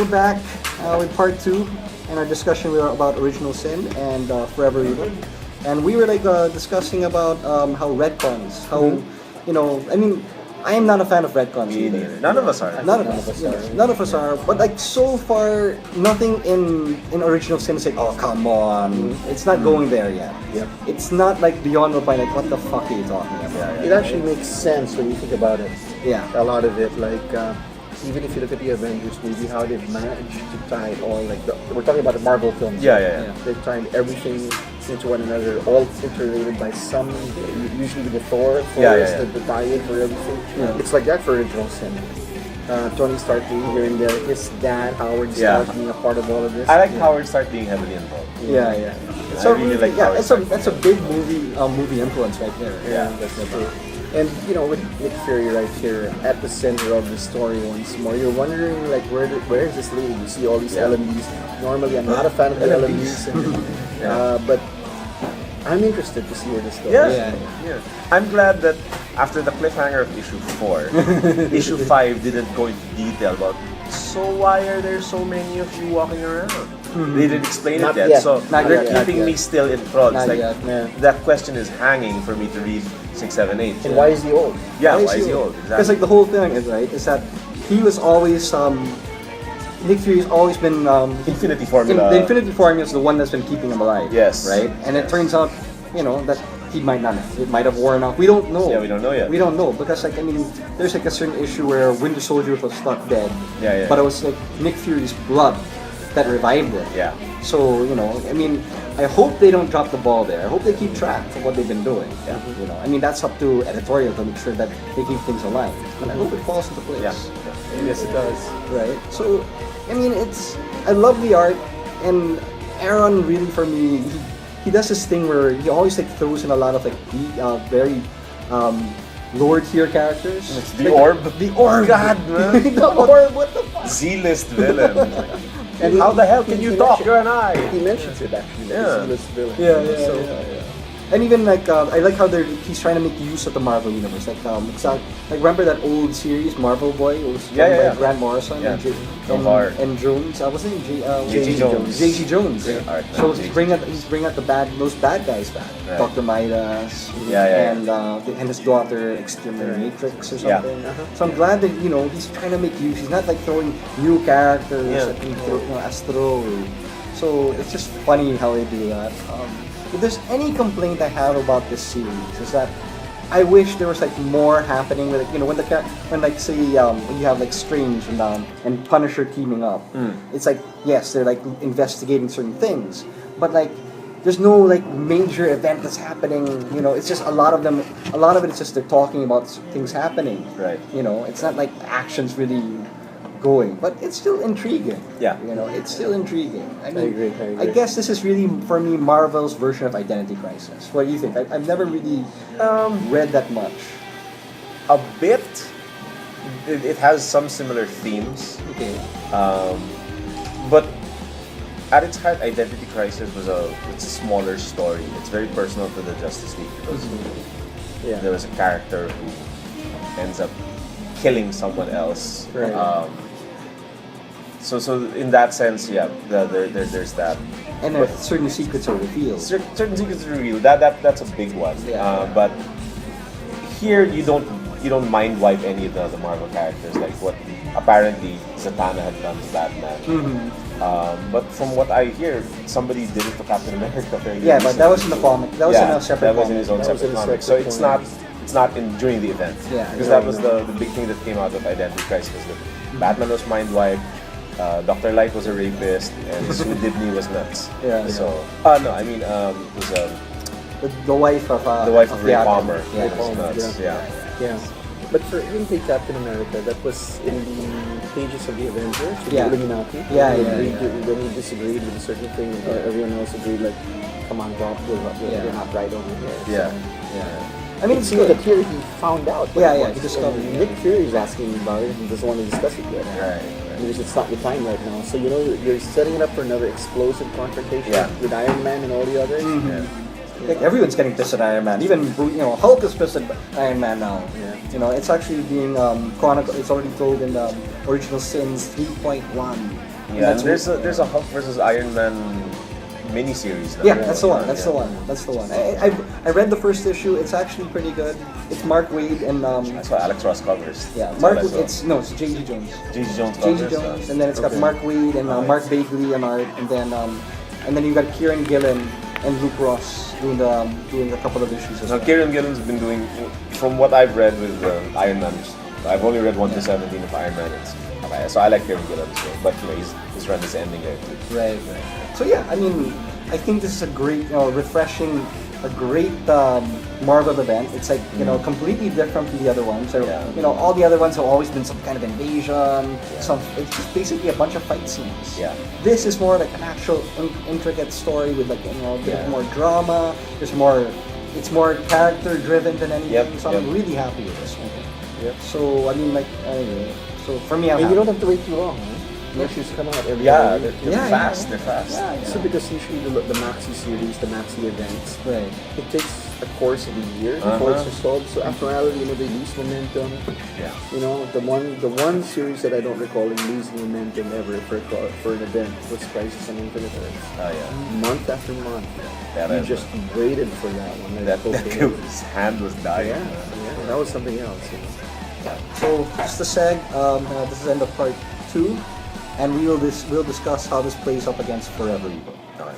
we're back with part 2 in our discussion about Original Sin and Forever Evil. And we were discussing about how retcons, I mean, I am not a fan of retcons either. None of us are. None of us. None of us are. But so far, nothing in Original Sin is like, oh come on, it's not going there yet. Yep. It's not beyond the point. Like, what the fuck are you talking about? It actually makes sense when you think about it. Yeah. A lot of it, even if you look at the Avengers movie, how they've managed to tie all we're talking about the Marvel films. Yeah. They've tied everything into one another, all interrelated by some, usually with the Thor, the tie-in for everything. Yeah. It's like that for Original Sin. Tony Stark being here and there, his dad, Howard Stark being a part of all of this. I like Howard Stark being heavily involved. Yeah. So I really like Howard Stark. that's a big movie influence right there. Yeah. That's true. And with Nick Fury right here at the center of the story once more, you're wondering where is this leading? You see all these LMUs. Normally, I'm not a fan of the LMUs, but I'm interested to see where this goes. Yeah. I'm glad that after the cliffhanger of issue 4, issue 5 didn't go into detail about. So why are there so many of you walking around? They didn't explain Not it yet, yet. so Not they're yet. keeping me still enthralled. It's Not like yet. that question is hanging for me to read 6, 7, 8. And why is he old? Yeah, why is he old? Because Exactly. the whole thing is that he was always Nick Fury's always been Infinity Formula. The Infinity Formula is the one that's been keeping him alive. Yes. Right? And it turns out, that he might not have. It might have worn off. We don't know. Yeah, we don't know yet. We don't know because there's a certain issue where Winter Soldier was not dead. Yeah. But it was Nick Fury's blood that revived it. Yeah. So, I hope they don't drop the ball there. I hope they keep track of what they've been doing. Yeah. That's up to editorial to make sure that they keep things alive. But I hope it falls into place. Yeah. Yes, it does. Right. So, I love the art, and Aaron really for me, he does this thing where he always throws in a lot of very lower tier characters. It's the Orb. The Orb. God, man. The Orb. What the fuck? Z-list villain. And How the hell can you talk? mentioned- You're an eye. He mentions it actually. Yeah. This villain. Yeah. And even I like how he's trying to make use of the Marvel universe. Remember that old series Marvel Boy? It was done by Grant Morrison Yeah. and, and Jones. Wasn't it J.G. Jones. J.G. Jones. Great art, man. So J.G. he's bringing out those bad guys back. Right. Dr. Midas. Yeah. And his daughter Exterminatrix or Yeah. something. So I'm glad that he's trying to make use. He's not throwing new characters Yeah. Astro. So it's just funny how they do that. If there's any complaint I have about this series is that I wish there was more happening with when you have Strange and Punisher teaming up. It's yes, they're investigating certain things, but there's no major event that's happening. It's just a lot of it is just they're talking about things happening. Right. It's not actions really going, but it's still intriguing. Yeah. It's still intriguing. I agree. I guess this is really for me Marvel's version of Identity Crisis. What do you think? I've never really read that much. A bit. It has some similar themes. Okay. But at its heart, Identity Crisis it's a smaller story. It's very personal to the Justice League because there was a character who ends up killing someone else. Right. So in that sense, there's that. And certain secrets are revealed. Certain secrets are revealed. That's a big one. But here you don't mind wipe any of the Marvel characters, like what apparently Zatanna had done to Batman. But from what I hear, somebody did it to Captain America fairly Yeah, but that recently. was in the comic. That was in a separate that was in comic. his own That was separate in a comic. So separate it's not during the event. Yeah, Because yeah, that was the big thing that came out of Identity Crisis. That Batman was mind wiped, Dr. Light was a rapist, and Sue Dibney was nuts. Yeah. So it was The wife of the wife of Ray the Palmer. actor. Yeah. It was nuts. Yeah. But for even take Captain America, that was in the pages of the Avengers, with Yeah. the Illuminati. Yeah. When he disagreed with a certain thing, everyone else agreed, come on, Doc, we're not right over here. Yeah. It seems that here he found out. what Yeah, it yeah, was. he discovered And it. Nick Fury is asking about it. He doesn't want to discuss it yet. Right. Because it's not the time right now. So you're setting it up for another explosive confrontation with Iron Man and all the others. Everyone's getting pissed at Iron Man. Even Hulk is pissed at Iron Man now. Yeah. It's actually being chronicled. It's already told in the Original Sins 3.1 Yeah, and there's a Hulk versus Iron Man miniseries. Now. Yeah, that's the one. That's Yeah. the one. That's the one. I read the first issue. It's actually pretty good. It's Mark Waid and That's what Alex Ross covers. yeah, That's Mark. all I saw. It's J.G. Jones. J.G. Jones J.G. covers. Jones, and then it's got Okay. Mark Waid and Nice. Mark Bagley on art, and then you got Kieran Gillen and Luke Ross doing a couple of issues as Now, well. Kieran Gillen's been doing, from what I've read with Iron Man, I've only read 1 to 17 of Iron Man. So I like Kieran Gillen as well. But his run is ending there too. Right. So yeah, I mean, I think this is a great, refreshing, a great Marvel event. It's like completely different from the other ones. So Yeah. all the other ones have always been some kind of invasion. It's just basically a bunch of fight scenes. Yeah. This is more like an actual intricate story with like a bit Yeah. more drama. There's more. It's more character driven than anything. Yep, So I'm yep. really happy with this one. Yep. So I mean, like, anyway. So for me, I'm And you happy. don't have to wait too long, huh? The issues come out every Yeah, other they're week. Yeah, fast. yeah. They're fast. Yeah, So because usually the Maxi series, the Maxi events, Right. it takes a course of a year before it's Uh-huh. resolved. So after a while, they lose momentum. Yeah. The one series that I don't recall in losing momentum ever for an event was Crisis on Infinite Earths. Oh yeah. Month after month, That you is- just waited for that one. Like, That okay. his hand was dying. Yeah, that was something else. So just to say, this is the end of part 2, and we'll discuss how this plays up against Forever Evil. Okay.